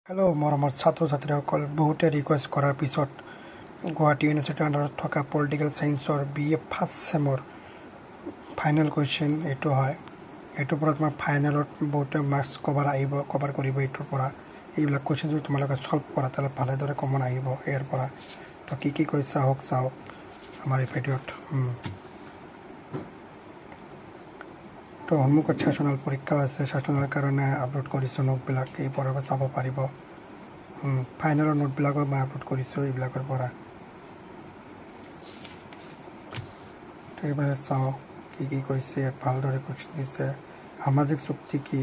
Hello' মৰমৰ ছাত্ৰ ছাত্ৰীসকল, বহুতে ৰিকুৱেষ্ট কৰাৰ পিছত গুৱাহাটী ইউনিভাৰ্চিটিৰ আণ্ডাৰত থকা পলিটিকেল ছায়েন্সৰ BA ফাৰ্ষ্ট ছেমৰ ফাইনেল কুৱেশ্যন এইটো হয়। এইটোৰ পৰা তোমাৰ ফাইনেলত বহুতে মাৰ্কছ কভাৰ কৰিব। এইটোৰ পৰা এইবিলাক কুৱেশ্যন যদি তোমালোকে ছল্ভ কৰা তেতিয়াহ'লে ভালেদৰে কমন আহিব ইয়াৰ পৰা। তো কি কৈছে চাওক আমাৰ এই ভিডিঅ'ত। তো সন্মুখত ছেশ্যনেল পৰীক্ষা আছে, ছেশ্যনেলৰ কাৰণে আপলোড কৰিছোঁ নোটবিলাক, এই পৰা চাব পাৰিব। ফাইনেলৰ নোটবিলাকো মই আপলোড কৰিছোঁ এইবিলাকৰ পৰা। তো এইবাৰ চাওঁ কি কৈছে, ভালদৰে কুৱেশ্যন দিছে। সামাজিক চুক্তি কি,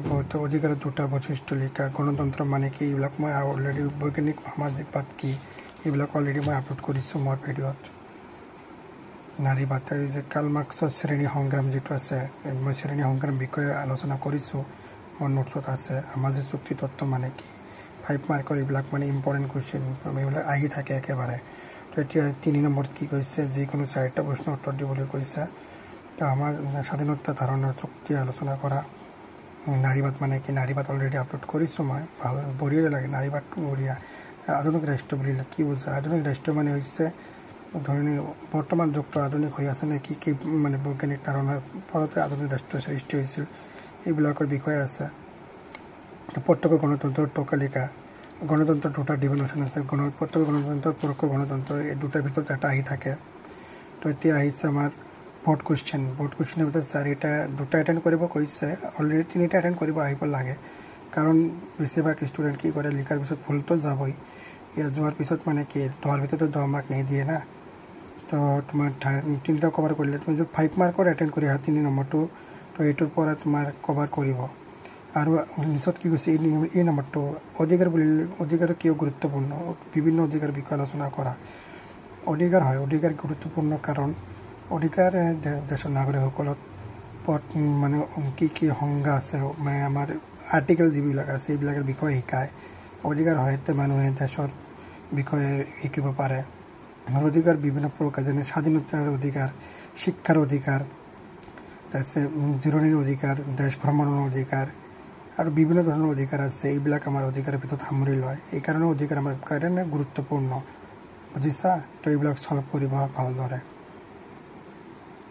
বহুতো অধিকাৰৰ দুটা বৈশিষ্ট্য লিখা, গণতন্ত্ৰ মানে কি, এইবিলাক মই অলৰেডি, বৈজ্ঞানিক সামাজিকবাদ কি, এইবিলাক অলৰেডি মই আপলোড কৰিছোঁ মোৰ ভিডিঅ'ত। নাৰীবাদ, এই যে কাৰ্ল মাৰ্ক্সৰ শ্ৰেণী সংগ্ৰাম যিটো আছে, মই শ্ৰেণী সংগ্ৰাম বিষয়ে আলোচনা কৰিছোঁ, মোৰ নোটছত আছে। সামাজিক চুক্তি তত্ত্ব মানে কি, 5 মাৰ্কৰ এইবিলাক মানে ইম্পৰ্টেণ্ট কুৱেশ্যন, এইবিলাক আহি থাকে একেবাৰে। তো এতিয়া 3 নম্বৰত কি কৈছে, যিকোনো 4টা প্ৰশ্ন উত্তৰ দিবলৈ কৈছে। তো আমাৰ স্বাধীনতা ধাৰণৰ চুক্তি আলোচনা কৰা। নাৰীবাদ মানে কি, নাৰীবাদ অলৰেডি আপলোড কৰিছোঁ মই, ভাল বঢ়িয়া লাগে নাৰীবাদটো, বঢ়িয়া। আধুনিক ৰাষ্ট্ৰ বুলিলে কি বুজায়, আধুনিক ৰাষ্ট্ৰ মানে হৈছে ধৰণে বৰ্তমান যুগটো আধুনিক হৈ আছে নে, কি মানে বৈজ্ঞানিক ধাৰণাৰ ফলতে আধুনিক ৰাষ্ট্ৰ সৃষ্টি হৈছিল, এইবিলাকৰ বিষয়ে আছে। প্ৰত্যক্ষ গণতন্ত্ৰৰ টকালিকা, গণতন্ত্ৰৰ দুটা ডিভিনেশ্যন আছে, প্ৰত্যক্ষ গণতন্ত্ৰ, পৰোক্ষ গণতন্ত্ৰ, এই দুটাৰ ভিতৰত এটা আহি থাকে। তো এতিয়া আহিছে আমাৰ বোৰ্ড কুৱেশ্যনৰ ভিতৰত 2টা এটেণ্ড কৰিব কৈছে, অলৰেডি 3টা এটেণ্ড কৰিব আহিব লাগে। কাৰণ বেছিভাগ ষ্টুডেণ্ট কি কৰে, লিখাৰ পিছত ভুলটো যাবই, ইয়াত যোৱাৰ পিছত মানে কি 10ৰ ভিতৰতো 10 মাৰ্ক নিদিয়ে না। তো তোমাৰ 3টা কভাৰ কৰিলে তুমি যদি 5 মাৰ্কৰ এটেণ্ড কৰি আহা 3 নম্বৰটো, তো এইটোৰ পৰা তোমাৰ কভাৰ কৰিব। আৰু নিচত কি কৈছে, এই নম্বৰটো অধিকাৰ বুলিলে, অধিকাৰ কিয় গুৰুত্বপূৰ্ণ, বিভিন্ন অধিকাৰ বিষয়ে আলোচনা কৰা। অধিকাৰ হয়, অধিকাৰ গুৰুত্বপূৰ্ণ কাৰণ অধিকাৰ দেশৰ নাগৰিকসকলক মানে কি সংজ্ঞা আছে, মানে আমাৰ আৰ্টিকেল যিবিলাক আছে এইবিলাকৰ বিষয়ে শিকায়। অধিকাৰ হয় মানুহে দেশৰ বিষয়ে শিকিব পাৰে। আমাৰ অধিকাৰ বিভিন্ন প্ৰকাৰ, যেনে স্বাধীনতাৰ অধিকাৰ, শিক্ষাৰ অধিকাৰ, তাৰপিছত জিৰণিৰ অধিকাৰ, দেশ ভ্ৰমণৰ অধিকাৰ, আৰু বিভিন্ন ধৰণৰ অধিকাৰ আছে। এইবিলাক আমাৰ অধিকাৰৰ ভিতৰত সামৰি লয়, এইকাৰণে অধিকাৰ আমাৰ কাৰণে গুৰুত্বপূৰ্ণ, বুজিছা। তো এইবিলাক ছল্ভ কৰিব ভালদৰে।